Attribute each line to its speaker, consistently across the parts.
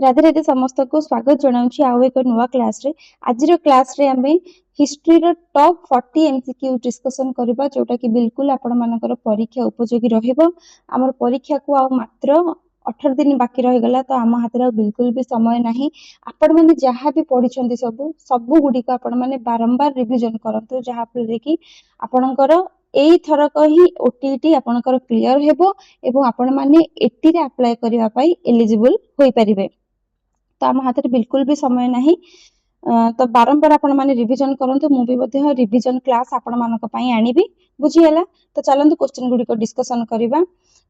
Speaker 1: राधे राधे समस्त को स्वागत जनाऊँची आउ एक नुआ क्लास रे। आजिर क्लास रे आमे हिस्ट्री रो टॉप 40 एमसीक्यू डिस्कशन करबा जोटा कि बिल्कुल आपण मानकर परीक्षा उपयोगी रहइबो। हमर परीक्षा को आ मात्र 18 दिन बाकी रहि गला तो आम हाथ बिल्कुल भी समय नाही। आपण माने जहाँ भी पढ़िछंती सब गुडी को आपण माने बारंबार रिवीजन करंतु जहाँ फल कि आपणकर एई थरक ही ओटीटी आपणकर क्लियर हेबो एवं आपण माने एटी रे अप्लाई करिवा पई एलिजिबल होई परिबे। तो आम हाथ में बिल्कुल भी समय नहीं। तो बारंबार आपण माने रिवीजन करंतु मु भी बध्य रिवीजन क्लास आपण मानक पई आनिबी बुझियला। तो चलंतु क्वेश्चन गुडी को डिस्कशन करिबा।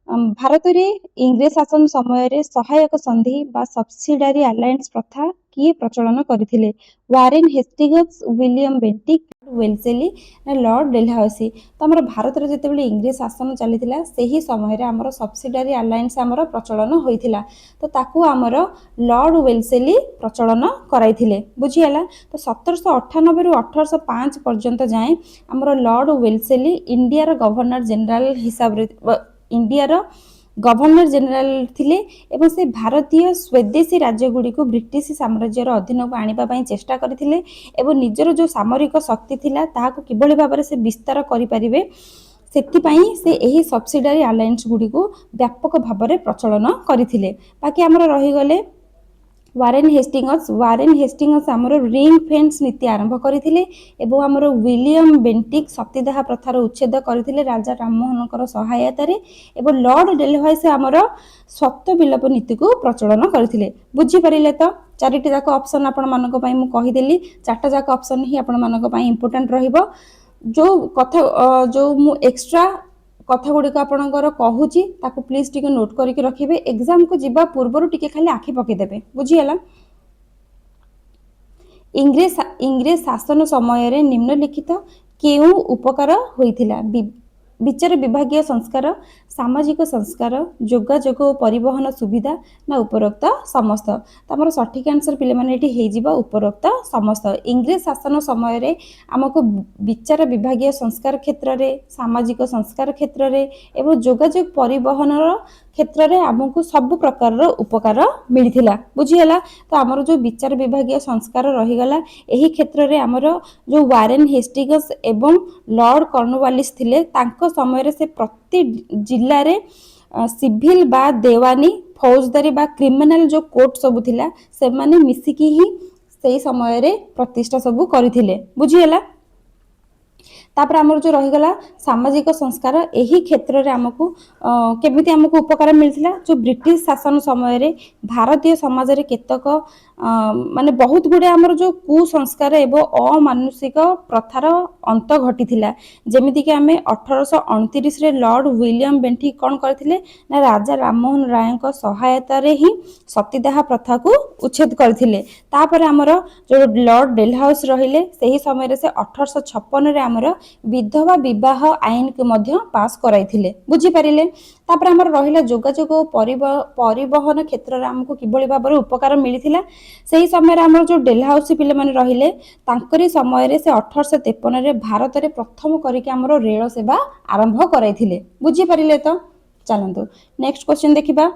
Speaker 1: भारत रे इंग्रेज शासन समय रे सहायक संधि बा सब्सिडारी अलायंस प्रथा किए प्रचलन करथिले? वारेन हेस्टिंग्स, विलियम बेंटिक, वेल्सेली ना लॉर्ड डेलहाउसी? तो हमर भारत रे जेतेबेले इंग्रेज शासन चलीथिला सेही समय रे हमर सब्सिडारी अलायंस हमर प्रचलन होइथिला। तो ताकू हमर लॉर्ड वेल्सेली प्रचलन कराइथिले बुझियला। तो 1798 रु 1805 पर्यंत जाए हमर लॉर्ड वेल्सेली इंडिया रो गवर्नर जनरल हिसाब रे इंडिया रो गवर्नर जनरल थिले एवं से भारतीय स्वदेशी राज्य गुडी को ब्रिटिश साम्राज्य रो अधीन को आनिबा पई चेष्टा करथिले एवं निजर जो सामरिक शक्ति थिला ताहाको किबळी भाबरे से विस्तार करि परिबे सेतिपई से एही सब्सिडारी अलायंस गुडी को व्यापक भाबरे प्रचलन करथिले। बाकी हमर रहि गले वारेन हेस्टिंग्स हमर रिंग फेंस नीति आरंभ करथिले एवं हमर विलियम बेंटिक सतीदाह प्रथार उच्छेद करथिले राजा राममोहनकर सहायता रे एवं लॉर्ड डेलहाउसी हमर स्वत्व विलोप नीति को प्रचलन करथिले। बुझी परिले तो चारिटी जाक ऑप्शन आपण मानक पई मु कहि देली। चारटा जाक ऑप्शन ही आपण मानक पई इंपोर्टेंट रहिबो। जो कथा जो मु एक्स्ट्रा कथा गुडी को आपणकर कहूची ताकू प्लीज टिके नोट करके रखिबे। एग्जाम को जिबा पूर्वरु टिके खाली आखि पके देबे बुझियला। इंग्रेज शासन समय रे निम्नलिखित केउ उपकार होइथिला? विचार विभागीय संस्कार, सामाजिक संस्कार, जोगाजोग और परिवहन सुविधा ना उपरोक्त समस्त? तो हमर सठिक आंसर पिले माने एठी हे जिबा उपरोक्त समस्त। इंग्रेज शासन समय रे हमको विचार विभागीय संस्कार क्षेत्र रे, सामाजिक संस्कार क्षेत्र रे एवं जोगाजोग परिवहन क्षेत्र रे हमको सब प्रकार रो उपकार मिलिथिला बुझियला। तो हमर जो विचार विभागीय संस्कार रही गला एही क्षेत्र रे हमर जो वारेन हेस्टिंग्स एवं लॉर्ड कॉर्नवालिस थिले तांको समय रे से प्रति जिल्ला रे सिविल बा देवानी फौजदारी बा क्रिमिनल जो कोर्ट सब थिला से माने मिसिकी ही सेही समय रे प्रतिष्ठा सब करिथिले बुझियला। तापर हमर जो रही गला सामाजिक संस्कार एही क्षेत्र रे हमको केमिति हमको उपकार मिलथिला? जो ब्रिटिश शासन समय रे भारतीय समाज रे केतक माने बहुत गुडे हमर जो कुसंस्कार एवं अमानुषिक प्रथार अंत घटिथिला। जेमिति कि हमें 1829 रे लॉर्ड विलियम बेंटिक कोन करथिले ना राजा राममोहन राय को सहायता रे ही सतीदाह प्रथा को उच्छेद करथिले। तापर हमर जो लॉर्ड डेलहाउस रहिले सेही समय रे से 1856 रे हमर विधवा विवाह आईन को मध्य पास कराइथिले बुझी परिले। तापर हमर रहिला जोगाजोग परिवहन क्षेत्र रे हमको किबळी भाबरे उपकार मिलिथिला? सेही समय रे हमर जो डेलहाउसी पिले माने रहिले तांकरी समय रे से 1853 रे भारत रे प्रथम करिके हमर रेल सेवा आरंभ कराइथिले बुझी परिले। तो चलंतु नेक्स्ट क्वेश्चन देखिबा।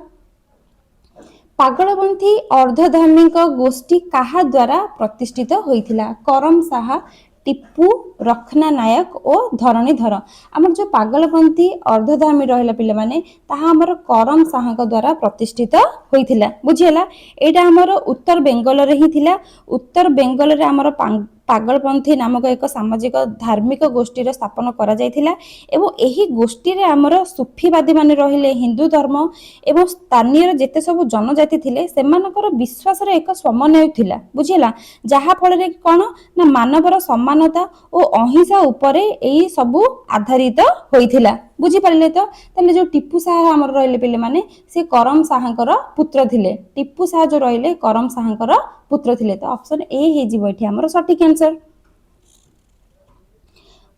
Speaker 1: पागलपंथी अर्धधार्मिक गोष्ठी काहा द्वारा प्रतिष्ठित होइथिला? करम साहा, टिप्पू, रखना नायक और धरणीधर? आमर जो पागलपंथी अर्धधामी रहिला पिले माने ताहा हमर करम साहा द्वारा प्रतिष्ठित होइथिला बुझियला। एटा हमर उत्तर बेंगल रे ही थिला। उत्तर बेंगल रे हमर पागलपंथी नामक एक सामाजिक धार्मिक गोष्ठी स्थापन करा जायथिला एवं एही गोष्ठी रे हमर सुफीवादी माने रहिले हिंदू धर्म एवं स्थानीय जेते सब जनजाति थिले सेमानकर विश्वास रे एक समन्वय थिला बुझियला। जहा फल रे कोन ना मानवर समानता और अहिंसा उपरे एही सब आधारित होइथिला बुझी परिले। तो तले जो टिप्पू साहा हमर रहिले पिले माने से करम साहांकर पुत्र थिले। टिप्पू साहा जो रहिले करम साहांकर पुत्र थिले। तो ऑप्शन ए हे जिवो एठी हमर सटीक आंसर।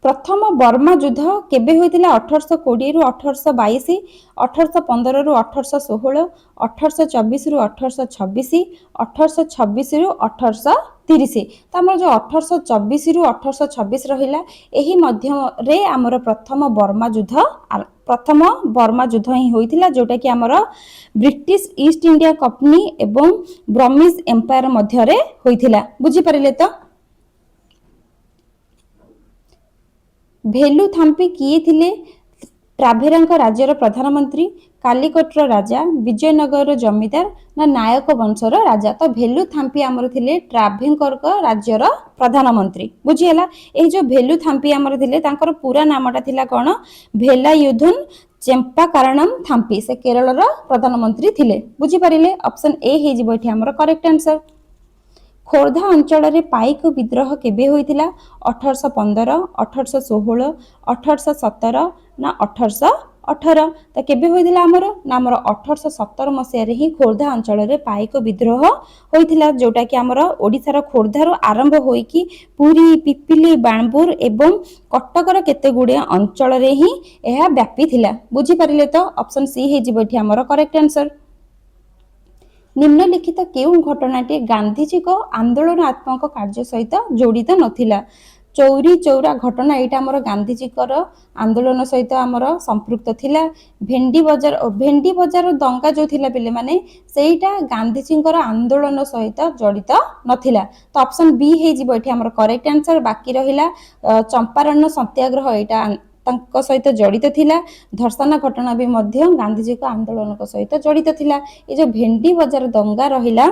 Speaker 1: प्रथम बर्मा युद्ध केबे होइतिला? 1820 रु 1822, 1815 रु 1816, 1824 रु 1826, 1826 रु 1830। तो हमर जो 1824 रु 1826 रहिला एही मध्य रे हमर प्रथम बर्मा युद्ध प्रथम बर्मा युद्ध ही होइथिला जोटा कि हमर ब्रिटिश ईस्ट इंडिया कंपनी एवं ब्रह्मीज एम्पायर मध्य रे होइथिला बुझी परिले तो भेलुथाम्पी किए थिले ट्राभेरांक राज्यर प्रधानमंत्री कालीकोटर राजा विजयनगर जमीदार ना नायक वंशर राजा तो भेलुथाम्पी आमर थिले ट्राभेंकर राज्यर प्रधानमंत्री बुझीला ए जो भेलुथाम्पी आमर थिले तांकर पूरा नामटा थिला कोन भेलायुधन चेम्पा कारणम थाम्पी से केरल प्रधानमंत्री थिले बुझी परिले ऑप्शन ए हे जिवो एठी हमर करेक्ट आंसर खोर्धा अंचल रे पाइक विद्रोह केबे होइतिला 1815 1816 1817 ना 1818 तो केबे होइतिला हमर 1817 मसिया रे ही खोर्धा अंचल रे पाइक विद्रोह होइतिला जोटा कि हमर ओडिसा रो खोर्धा रो आरंभ होई कि पुरी पिपिली बाणपुर एवं कटक रो केते गुडे अंचल रे ही एहा व्यापी थिला बुझी परिले तो ऑप्शन सी हे जिवो एठी हमर करेक्ट आंसर निम्नलिखित केउं घटनाटी गांधीजी को आंदोलनात्मक कार्य सहित जोड़ित नथिला चौरी चौरा घटना एटा हमर गांधीजी कर आंदोलन सहित हमर संपृक्त थिला भेंडी बजार दंगा जो थिला पिले माने सेटा गांधीजी कर आंदोलन सहित जड़ित नथिला तो ऑप्शन बी हे जिवो एठी हमर करेक्ट आंसर बाकी रहिला चंपारण सत्याग्रह एटा तांको सहित जड़ित थिला धर्षण घटना भी मध्य गांधीजी को आंदोलन को सहित जड़ित थिला ए जो भेंडी बजार दंगा रहिला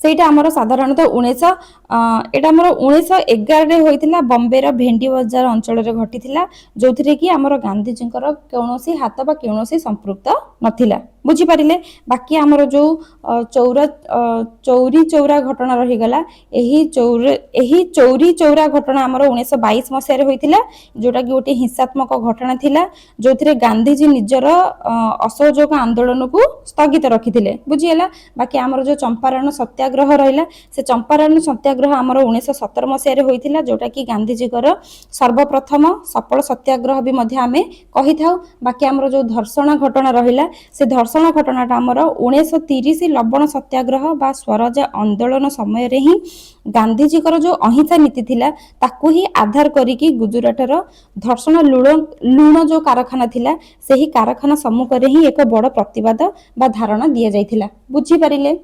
Speaker 1: सेटा हमर साधारणतः 1911 रे होइतिला बॉम्बे रो भेंडी बजार अंचल रे घटितिला जोथिरे कि हमर गांधीजी कर कोनोसी हाथ बा कोनोसी संपृक्त नथिला बुझी परिले बाकी हमर जो चौरी चौरा घटना रही गला एही चौरी चौरा घटना हमर 1922 मसिया रे होइतिला जोटा कि गोटे हिंसात्मक घटना थिला जोथिरे गांधीजी निजर असहयोग आंदोलन को स्थगित रखिथिले बुझिएला बाकी हमर जो चंपारण सत्याग्रह रहिला से चंपारण सत्याग्रह हमर 1917 मसिया रे होइतिला जोटा कि गांधीजी कर सर्वप्रथम सफल सत्याग्रह भी मध्य आमे कहि थाउ बाकी हमर जो धर्षण घटना रहिला से धर्षण घटनाटा हमर 1930 लवण सत्याग्रह बा स्वराज आंदोलन समय रे ही गांधीजी कर जो अहिंसा नीति थिला ताकू ही आधार करिकी गुजरात रो धर्षण लुण जो कारखाना थिला सेही कारखाना सम्मुख रे ही एक बड़ प्रतिवाद बा धारणा दिया जाइथिला बुझी परिले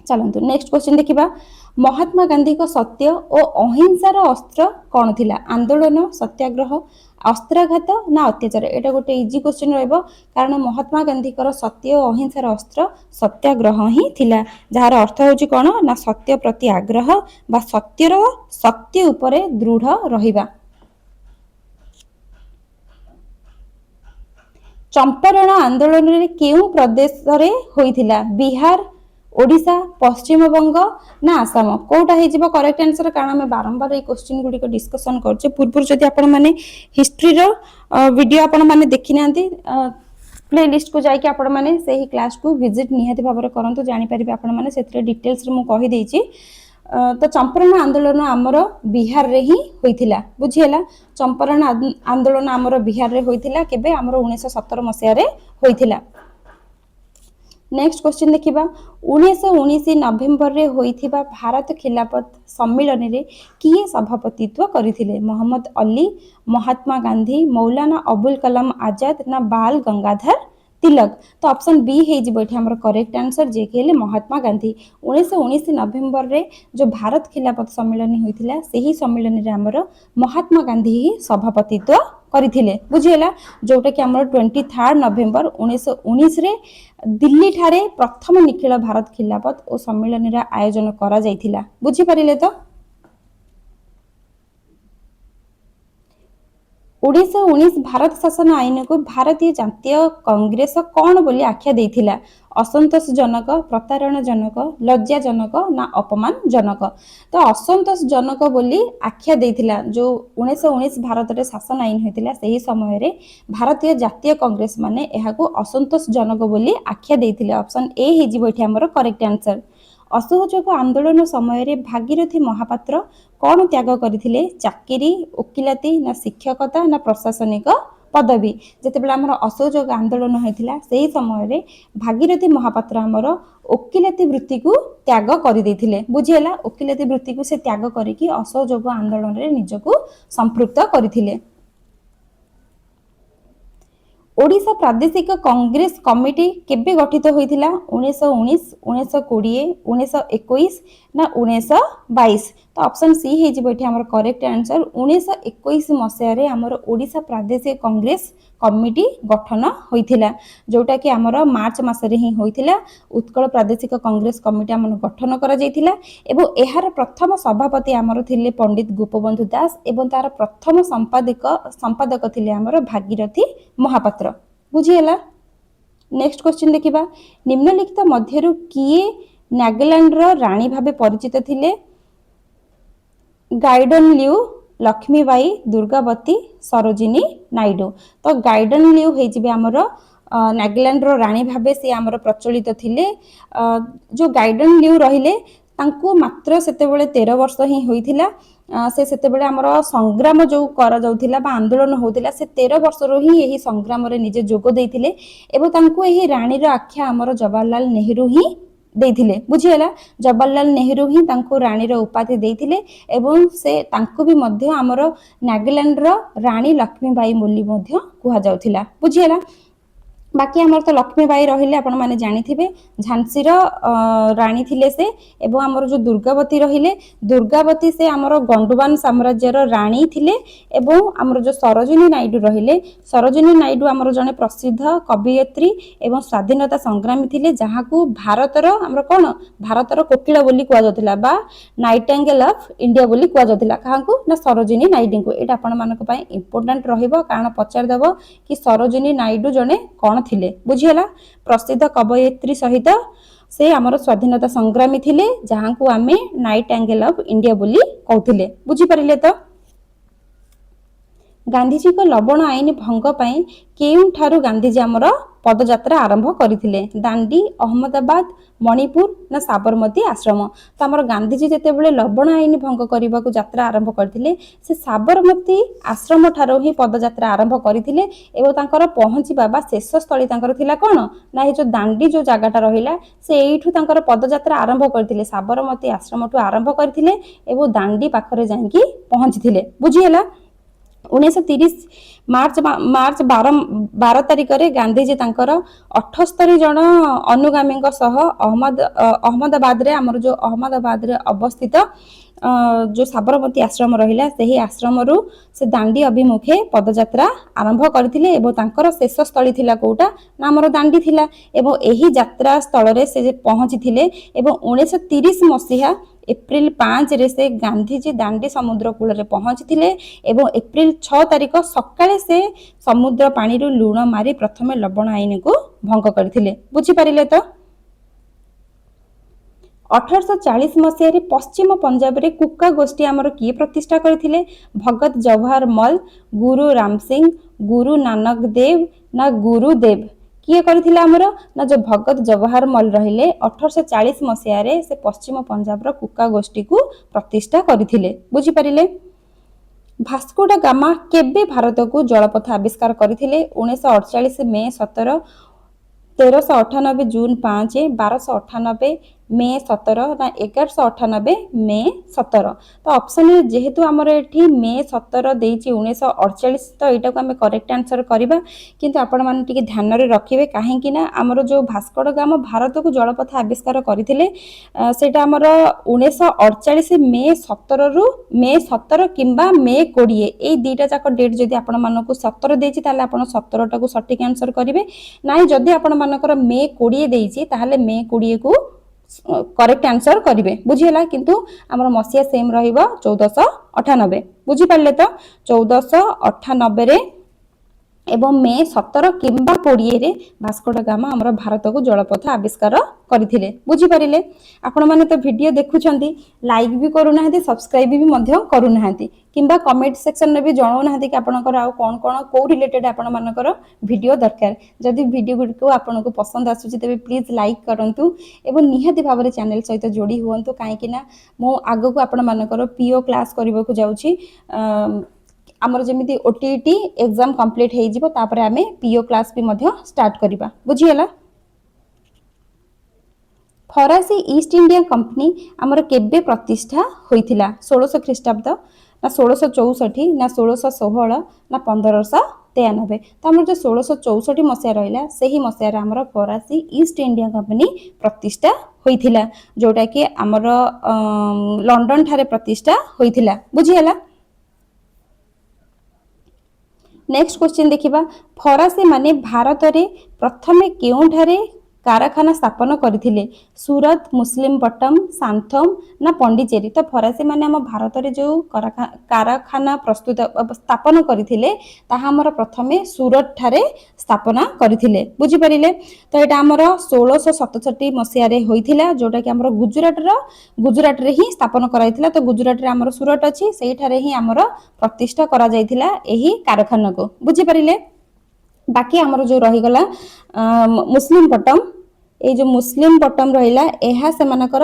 Speaker 1: चलंतु नेक्स्ट क्वेश्चन देखिबा महात्मा गांधी को सत्य और अहिंसार अस्त्र कौन थिला आंदोलन सत्याग्रह अस्त्राघात ना अत्याचार एटा गोटे इजी क्वेश्चन रहबो कारण महात्मा गांधी कर सत्य और अहिंसार अस्त्र सत्याग्रह ही थिला जहार अर्थ होची कोन ना सत्य प्रति आग्रह बा सत्य उपरे दृढ़ रहिबा चंपारण आंदोलन रे केउ प्रदेश रे होइथिला बिहार ओडिशा पश्चिम बंग ना आसाम कोटा हे जिवो करेक्ट आंसर कारण हम बारंबार ए क्वेश्चन गुडी को डिस्कशन करछे पूर्व जदि आपण माने हिस्ट्री रो वीडियो आपण माने देखि नांती प्ले लिस्ट को जाय कि आपण माने सेही क्लास को विजिट निहाती भाबरे करंतु जानि परिबे आपण माने सेतरे डिटेल्स रे मु कहि देछि तो चंपारण आंदोलन आमर बिहार रे ही होइथिला बुझिएला चंपारण आंदोलन आमर बिहार रे होइथिला केबे आमर 1917 मसिया रे होइथिला नेक्स्ट क्वेश्चन देखिबा 1919 नवेम्बर रे होइथिबा भारत खिलाफत सम्मेलन रे किए सभापतित्व करिथिले मोहम्मद अली महात्मा गांधी मौलाना अबुल कलाम आजाद ना बाल गंगाधर तिलक तो ऑप्शन बी हे जिवो एठी हमर करेक्ट आंसर जे के ले महात्मा गांधी 1919 नवेम्बर रे जो भारत खिलाफत सम्मेलन होइथिला सेही सम्मेलन रे हमर महात्मा गांधी ही सभापतित्व करिथिले बुझिएला जोटा कि हमर 23 नवेम्बर 1919 रे दिल्ली ठारे प्रथम निखिल भारत खिलाफत और सम्मेलन रा आयोजन करा जाइथिला बुझी परिले तो 1919 भारत शासन आईन को भारतीय जातीय कांग्रेस कौन बोली आख्या देथिला असंतोषजनक प्रतारणजनक लज्जाजनक ना अपमानजनक तो असंतोषजनक बोली आख्या देथिला जो 1919 भारत रे शासन आईन होइतिला सेही समय रे भारतीय जातीय कांग्रेस माने एहाको असंतोषजनक बोली आख्या देथिले ऑप्शन ए हे जिवो एठी हमर करेक्ट आंसर असहयोग आंदोलन समय रे भागीरथी महापात्र कौन त्याग करथिले चाकरी वकिलाती ना शिक्षकता ना प्रशासनिक पदवी जेतेबेला हमर असहयोग आंदोलन होइथिला सेही समय रे भागीरथी महापात्र हमर वकिलाती वृत्ति को त्याग करि दैथिले बुझिएला वकिलाती वृत्ति को से त्याग करिकि असहयोग आंदोलन रे निजको संपृक्त करथिले ओडिशा प्रादेशिक कांग्रेस कमिटी केबे गठित होइथिला 1919 1920 1921 ना 1922 तो ऑप्शन सी हे जिवो एठी हमर करेक्ट आंसर 1921 मसिया रे हमर ओडिशा प्रादेशिक कांग्रेस कमिटी गठन होइथिला जोटा कि हमर मार्च मास रे ही होइथिला उत्कल प्रादेशिक कांग्रेस कमिटी हमन गठन करा जाइथिला एवं एहार प्रथम सभापति हमर थिले पंडित गोपबंधु दास एवं तार प्रथम संपादक थिले हमर भागीरथी महापात्र बुझीला। नेक्स्ट क्वेश्चन देखिबा निम्नलिखित मध्यरु किए नागालैंड रो रानी भाबे परिचित थिले गाइडन लियू लक्ष्मीबाई दुर्गावती सरोजिनी नायडू तो गाइडन लियू हे जिबे हमर नागालैंड रो रानी भाबे से हमर प्रचलित थिले जो गाइडन लियू रहिले तांको मात्र सेते बेले 13 वर्ष ही होइथिला से सेते बेले हमर संग्राम जो करा जाउथिला बा आंदोलन होउथिला से 13 वर्ष रो ही एही संग्राम रे निजे जोग देइथिले एवं तांको एही रानी रो आख्या हमर जवाहरलाल नेहरू ही देइथिले बुझियला जवाहरलाल नेहरू ही तांको रानी रो उपाधि देइथिले एवं से तांको भी मध्य हमर नागालैंड रो रानी लक्ष्मीबाई मोली मध्य कुहा जाउथिला बुझियला। बाकी हमर तो लक्ष्मीबाई रहिले आपण माने जानिथिबे झांसी रो रानी थिले से एवं हमर जो दुर्गावती रहिले दुर्गावती से हमर गंडुवान साम्राज्य रो रानी थिले एवं हमर जो सरोजिनी नायडू रहिले सरोजिनी नायडू हमर जने प्रसिद्ध कवियत्री एवं स्वाधीनता संग्रामी थिले जहा को भारत रो हमर कोन भारत रो कोकिला बोली कुआ जातिला बा नाइटिंगेल ऑफ इंडिया बोली कुआ जातिला काहा को ना सरोजिनी नायडू को एटा आपण मानक पय इंपोर्टेंट रहिबो कारण पचार देबो कि सरोजिनी नायडू जने कोन थिले बुझियला प्रसिद्ध कवयित्री सहित से हमर स्वाधीनता संग्रामी थिले जहां को आमे नाइटिंगेल ऑफ इंडिया बोली कहउथिले बुझी परिले तो। गांधीजी को लवण आईन भंग पाई केउं ठारू गांधीजी हमर पदयात्रा आरंभ करथिले दांडी अहमदाबाद मणिपुर ना साबरमती आश्रम तो हमर गांधीजी जेते बेले लवण आईन भंग करबा को यात्रा आरंभ करथिले से साबरमती आश्रम ठारो ही पदयात्रा आरंभ करथिले एवं तांकर पहुंची बाबा शेष स्थली तांकर थिला कोन ना हे जो दांडी जो जगाटा रहिला से एठू तांकर पदयात्रा आरंभ करथिले साबरमती आश्रम ठू आरंभ करथिले एवं दांडी पाखरे जांकी पहुंचथिले बुझियला। 1930 मार्च 12 तारिख रे गांधीजी तांकर 78 जन अनुगामी सह अहमदाबाद रे हमर जो अहमदाबाद रे अवस्थित जो साबरमती आश्रम रहिला सेही आश्रम रु से दांडी अभिमुखे पदयात्रा आरंभ करथिले एवं तांकर शेष स्थली थिला कोटा ना हमर दांडी थिला एवं एही यात्रा स्थल रे से पहुंचीथिले एवं 1930 मसिहा एप्रिल 5 रे से गांधीजी दांडी समुद्र कूल रे पहुंचीथिले एवं एप्रिल 6 तारिख सकाळे से समुद्र पानी रु लूण मारी प्रथमे लवण आईन को भंग करथिले बुझी परिले तो। 1840 मसिया रे पश्चिम पंजाब रे कुका गोष्ठी हमर किए प्रतिष्ठा करथिले भगत जवाहर मल गुरु राम सिंह गुरु नानक देव ना गुरुदेव किए करथिले हमर ना जो भगत जवाहर मल रहिले 1840 मसिया रे से पश्चिम पंजाब रो कुका गोष्ठी को प्रतिष्ठा करथिले बुझी परिले। भास्को डा गामा केबे भारत को जलपथ आविष्कार करथिले 1948 मे 17 1398 जून 5 1298 मे 17 ना 1198 मे 17 तो ऑप्शन जेहेतु हमर एठी मे 17 देइची 1948 तो एटा को हमें करेक्ट आंसर करबा किंतु आपण माने टिके ध्यान रे रखिबे काहे कि ना हमर जो भास्को डा गामा भारत को जलपथ आविष्कार करथिले सेटा हमर 1948 मे 17 रु मे 17 किंबा मे 20 ए दुईटा जाक डेट जदी आपण मानको 17 देइची ताले आपण 17 टा को सटीक आंसर करिवे नाही जदी आपण मानकर मे 20 देइची ताले मे 20 को करेक्ट आंसर करिवे बुझियला किंतु हमर मसिया सेम रहिबो 1498 बुझी पाले तो 1498 रे एवं मे 17 किंबा 20 रे भास्को डा गामा हमर भारत को जलपथ आविष्कार करथिले बुझी परिले। आपण माने तो वीडियो देखुछंती लाइक भी करू नाहंती सब्सक्राइब भी मध्य करू नाहंती किंबा कमेंट सेक्शन में भी जणाउ नाहंती कि आपनकर आ कोन कोन को रिलेटेड आपण मानकर वीडियो दरकार जदि वीडियो को आपनको पसंद आसुची तबे प्लीज लाइक करंतु एवं निहाती भाबरे चैनल सहित जोड़ी हुवंतु काहे कि ना मो आगो को आपण मानकर पीओ क्लास करबा को जाउची आमर जेमिति ओटीटी एग्जाम कंप्लीट हे जिवो तापरे आमे पीओ क्लास भी मध्य स्टार्ट करिबा बुझियला। फरासी ईस्ट इंडिया कंपनी आमर केबे प्रतिष्ठा होइथिला 1600 ख्रीष्टाब्द ना 1664 ना 1616 ना 1500 93। तो आम जो 1664 मसीहा रहा से मसीह आमर फरासी ईस्ट इंडिया कंपनी प्रतिष्ठा होइथिला जोटा कि आमर लंडन ठारे प्रतिष्ठा होइथिला बुझीगला। नेक्स्ट क्वेश्चन देखिबा फरासी माने भारत रे प्रथमे केउठारे कारखाना स्थापन करथिले सूरत मुस्लिमपट्टम सांथम ना पंडिचेरी। तो फरासी माने हम भारत रे जो कारखाना प्रस्तुत स्थापन करथिले ताहा हमर प्रथमे सूरत ठारे स्थापना करथिले बुझी परिले। तो एटा हमर 1667 मसिया रे होइथिला जोटा कि हमर गुजरात रे ही स्थापन कराइथिला। तो गुजरात रे हमर सूरत अछि सेही ठारे ही हमर प्रतिष्ठा करा जाइथिला एही कारखाना को बुझी परिले। बाकी हमर जो रही गला मुस्लिम पट्टम ए जो मुस्लिम पट्टम रहिला एहा से मानकर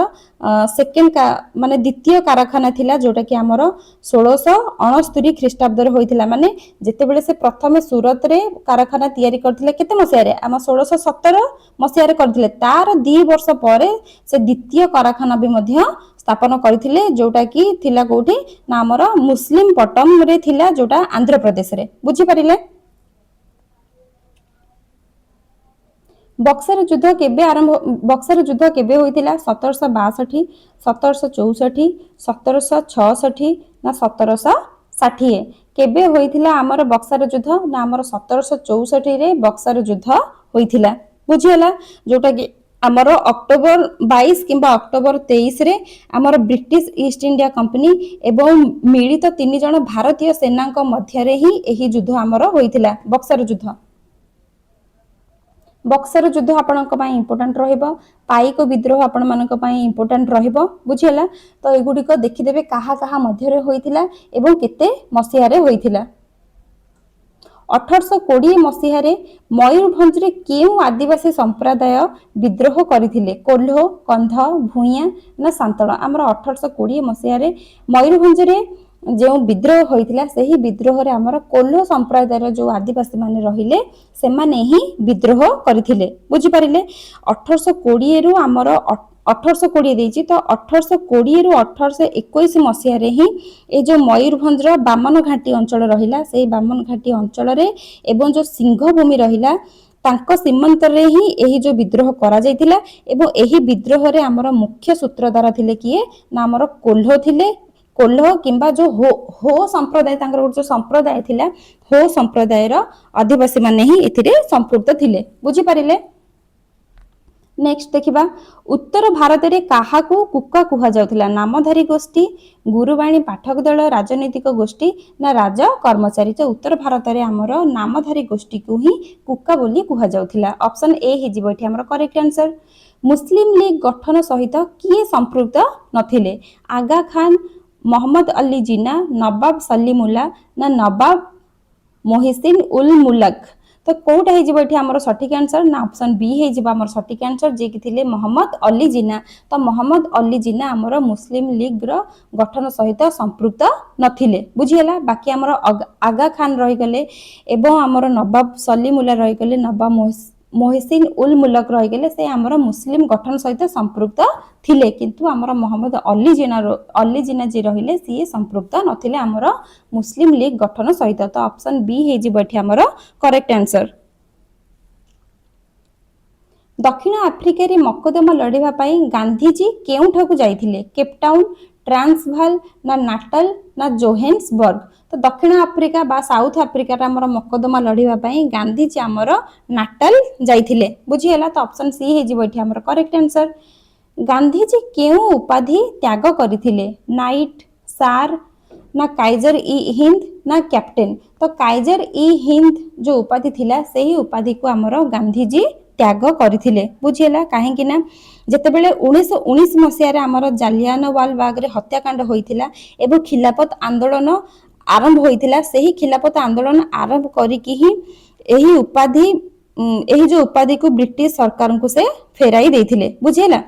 Speaker 1: सेकेंड का माने द्वितीय कारखाना थिला जोटा कि हमर 1669 ख्रीष्टाब्द रे होइथिला। माने जेते बेले से प्रथमे सूरत रे कारखाना तयारी करथिले केते मसिया रे हम 1617 मसिया रे करथिले तार 2 वर्ष परे से द्वितीय कारखाना भी मध्य स्थापन करथिले जोटा कि थिला कोठी ना हमर मुस्लिम पट्टम रे थिला जोटा आंध्र प्रदेश रे बुझी परिले। बक्सर युद्ध केबे होइथिला 1762 1764 1766 ना 1760 केबे होइथिला हमर बक्सर युद्ध ना हमर 1764 रे बक्सर युद्ध होइथिला बुझियला जोटा कि हमर अक्टोबर 22 किंबा अक्टोबर 23 रे हमर ब्रिटिश ईस्ट इंडिया कंपनी एवं मिलित 3 जण भारतीय सेना मध्य रे ही एही युद्ध हमर होइथिला बक्सर युद्ध। बक्सर युद्ध आपणक पई इंपोर्टेंट रहइबो पाइक विद्रोह आपण मानक पई इंपोर्टेंट रहइबो बुझियला। तो एगुडी को देखि देबे काहा काहा मध्य रे होइथिला एवं केते मसिया रे होइथिला। 1820 मसिया रे मयूरभंज रे केउ आदिवासी संप्रदाय विद्रोह करिथिले कोल्हो कंध भुइया ना सांतळ। हमर 1820 मसिया रे मयूरभंज रे जो विद्रोह होइथिला सेही विद्रोह रे हमर कोल्हो संप्रदायर जो आदिवासी माने रहिले से माने ही विद्रोह करिथिले बुझी परिले। 1820 रु हमर 1820 देछि तो 1820 रु 1821 मसिया रे ही ए जो मयूरभंज रो बामन घाटी अंचल रहिला सेही बामन घाटी अंचल रे एवं जो सिंह भूमि रहिला तांको सीमांत रे ही एही जो विद्रोह करा जायतिला एवं एही विद्रोह रे हमर मुख्य सूत्रधार थिले किए ना हमर कोल्हो थिले कोल्हो किंबा जो हो संप्रदाय तांकर जो संप्रदाय थिला हो संप्रदाय रो आदिवासी माने ही एथिरे संपृक्त थिले बुझी परिले। नेक्स्ट देखिबा उत्तर भारत रे काहा को कुका कुहा जाउथिला नामधारी गोष्ठी गुरुवाणी पाठक दल राजनीतिक गोष्ठी ना राज कर्मचारी। तो उत्तर भारत रे हमर नामधारी गोष्ठी को ही कुका बोली कुहा जाउथिला। ऑप्शन ए हि जिवो एठी हमर करेक्ट आंसर। मुस्लिम लीग गठन सहित किए संपृक्त नथिले आगा खान मोहम्मद अली जिना नवाब सलीमुल्ला ना नवाब मोहिसिन उल मुलक। तो कोटा हे जिवो एठी हमर सठिक आंसर ना ऑप्शन बी हे जिवो हमर सठिक आंसर जे कि थिले मोहम्मद अली जिना। तो मोहम्मद अली जिना हमर मुस्लिम लीग रो गठन सहित संपृक्त नथिले बुझियला। बाकी हमर आगा खान रहि गले एवं हमर नवाब सलीमुल्ला रहि गले नवाब मोहिसिन उल मुलक रहि गले से हमर मुस्लिम गठन सहित संपृक्त थिले किंतु हमर मोहम्मद अली जिना जे रहिले सी संपृक्त नथिले हमर मुस्लिम लीग गठन सहित। तो ऑप्शन बी हे जिवो एठी हमर करेक्ट आंसर। दक्षिण आफ्रिका रे मकदमा लड़िबा पई गांधीजी केउठा को जाइथिले केपटाउन ट्रांसभाल ना नाटल ना जोहेन्सबर्ग। तो दक्षिण आफ्रिका बा साउथ आफ्रिका रे हमर मकदमा लड़िबा पई गांधीजी हमर नाटल जाइथिले बुझियला। तो ऑप्शन सी हे जिवो एठी हमर करेक्ट आंसर। गांधीजी केउ उपाधि त्याग करिथिले नाइट सार ना काइजर ई हिंद ना कैप्टेन। तो काइजर ई हिंद जो उपाधि थिला सेही उपाधि को हमर गांधीजी त्याग करिथिले बुझियला। काहे कि ना जेते बेले 1919 मसिया रे हमर जालियानवाला बाग रे हत्याकांड होइथिला एवं खिलाफत आंदोलन आरंभ होइथिला सेही खिलाफत आंदोलन आरंभ करी कि ही एही जो उपाधि को ब्रिटिश सरकार को से फेराई देथिले बुझियला।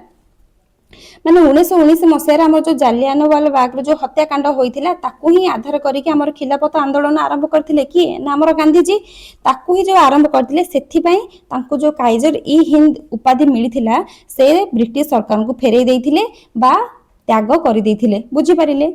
Speaker 1: माने 1919 मसिया हमर जो जालियानवाला बाग रे जो हत्याकांड होइथिला ताकू ही आधार करी कि हमर खिलाफत आंदोलन आरंभ करथिले कि ना हमर गांधीजी ताकू ही जो आरंभ करथिले सेथि पई तांको जो काइजर ई हिंद उपाधि मिलिथिला से ब्रिटिश सरकार को फेराई देथिले बा त्याग करि देथिले बुझी परिले।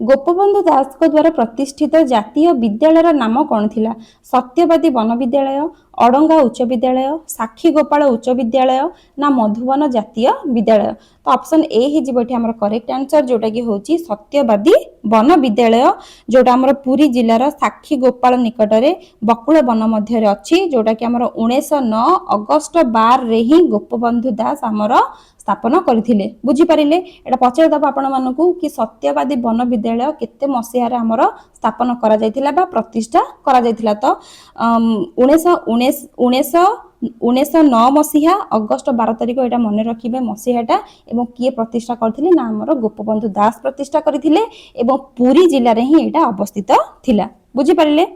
Speaker 1: गोपबंधु दास द्वारा प्रतिष्ठित जातीय विद्यालय नाम कौन थिला? सत्यवादी वन विद्यालय, अड़ंगा उच्च विद्यालय, साक्षी गोपाल उच्च विद्यालय ना मधुबन जातीय विद्यालय। तो ऑप्शन ए ही जीवठी हमर करेक्ट आंसर जोटा कि होची सत्यवादी वन विद्यालय जोटा हमर पुरी जिल्लार साक्षी गोपाल निकटरे बकुल वन मध्य अच्छी जोटा कि हमर 1909 अगस्त 12 रे ही गोपबंधु दास हमर स्थापन करथिले। बुझी परिले एटा पचार दबा आपण मानकू कि सत्यवादी वन विद्यालय केते मसिया रे हमर स्थापन करा जायतिला बा प्रतिष्ठा करा जायतिला। तो 1909 मसीहा अगस्त 12 तारिख एटा मने रखिबे मसीहाटा एवं किए प्रतिष्ठा करथिले ना हमर गोपबंधु दास प्रतिष्ठा करथिले एवं पुरी जिल्ला रे ही एटा अवस्थित थिला। बुझी परिले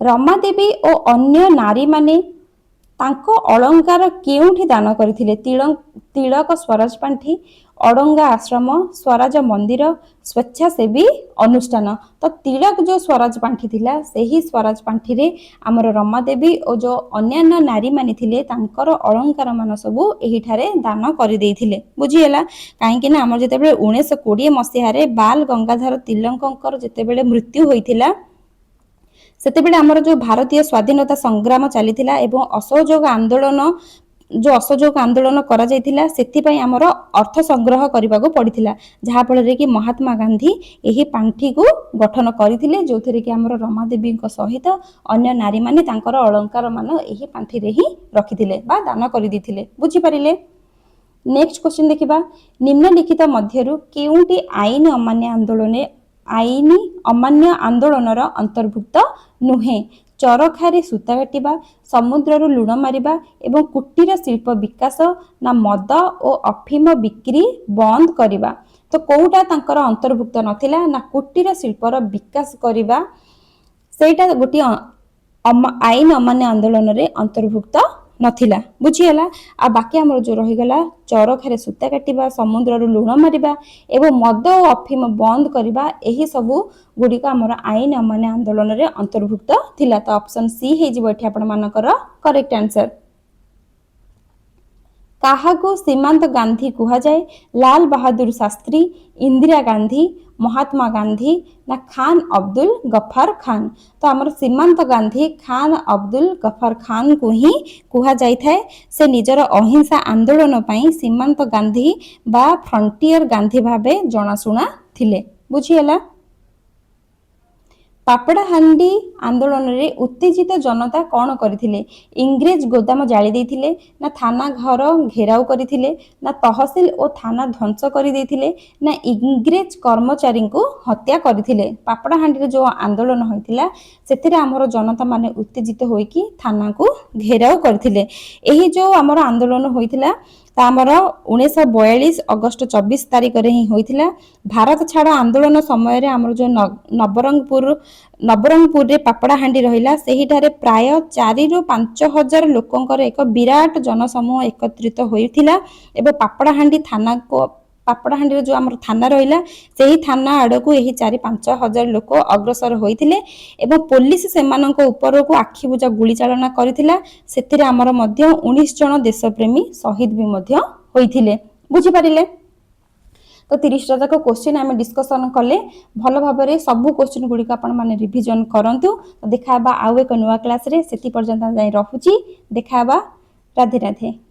Speaker 1: रमा देवी और अन्य नारी माने तांको अलंकार केउठी दान करथिले? तिलक स्वराज पांठी, अड़ंगा आश्रम, स्वराज मंदिर, स्वेच्छासेवी अनुष्ठान। तो तिलक जो स्वराज पांठी थिला सेही स्वराज पांठी रे हमर रमा देवी और जो अन्यान्य नारी माने थिले तांकर अलंकार मान सबु एही ठारे दान करि देथिले। बुझी होला काहे कि ना हमर जेतेबेले 1920 मसिहा रे बाल गंगाधर तिलकंकर जेतेबेले मृत्यु होइथिला सेतेबेले हमर जो भारतीय स्वाधीनता संग्राम चलीथिला एवं असहयोग आंदोलन जो असहयोग आंदोलन करा जायथिला सेति पई हमर अर्थ संग्रह करबा को पड़िथिला जहा फल रे कि महात्मा गांधी एही पांठी को गठन करथिले जोथरे कि हमर रमा देवी को सहित अन्य नारी माने तांकर अलंकार मान एही पांठी रे ही रखिथिले बा दान करि दिथिले। बुझी परिले नेक्स्ट क्वेश्चन देखिबा निम्नलिखित मध्यरु केउंटी आईन अमान्य आंदोलनर अंतर्भुक्त नुहे? चरखारे सूता काटिबा, समुद्ररु लुण मारिबा एवं कुटीर शिल्प विकास ना मद और अफिम बिक्री बंद करिबा। तो कोउटा तांकर अंतर्भुक्त नथिला ना कुटीर शिल्पर विकास करिबा सेटा गोटी आईन अमान्य आंदोलन रे अंतर्भुक्त नथिला। बुझीला आ बाकी हमर जो रही गला चरखारे सूता काटिबा, समुद्ररु लुण मारिबा एवं मद और अफिम बंद करिबा एही सबु गुडी का हमर आईन अमान्य आंदोलन रे अंतर्भुक्त थिला। तो ऑप्शन सी हे जिवो एठी आपण मानकर करेक्ट आंसर। काहाको सीमांत गांधी कुहा जाए? लाल बहादुर शास्त्री, इंदिरा गांधी, महात्मा गांधी ना खान अब्दुल गफ्फार खान। तो हमर सीमांत गांधी खान अब्दुल गफ्फार खान को ही कुहा जाय थाए। से निजर अहिंसा आंदोलन पई सीमांत गांधी बा फ्रंटियर गांधी भाबे जणाशुना थिले। बुझियला पापड़ाहांडी आंदोलन रे उत्तेजित जनता कौन करथिले? इंग्रेज गोदाम जाली देथिले ना थाना घर घेराव करथिले ना तहसील और थाना ध्वंस कर देथिले ना इंग्रेज कर्मचारी को हत्या करथिले? पापड़ाहांडी जो आंदोलन होइतिला सेथिरे हमर जनता माने उत्तेजित होई कि थाना को घेराव करथिले। एही जो हमर आंदोलन होइतिला तामर 1942 अगस्त 24 तारिख रे ही होइतिला। भारत छाड़ आंदोलन समय रे हमर जो नवरंगपुर रे पापड़ाहांडी रहिला सेही ठारे प्राय 4 रु 5 हजार लोकंकर एक विराट जनसमूह एकत्रित होइतिला एबे पापड़ाहांडी जो हमर थाना रहिला सेही थाना आडको एही 4-5 हजार लोक अग्रसर होइतिले एवं पुलिस सेमानक ऊपर को आखि बुझा गुली चालना करथिला। सेथिरे हमर मध्य 19 जन देशप्रेमी शहीद भी मध्य होइतिले। बुझी परिले तो 30 तक क्वेश्चन आम डिस्कसन कले भल भाव में सबू क्वेश्चन गुड़िक आपण माने रिविजन करंतु। तो देखा आउ एक नुआ क्लास रे सेति पर्यंत जाई रहुची। देखा राधे राधे।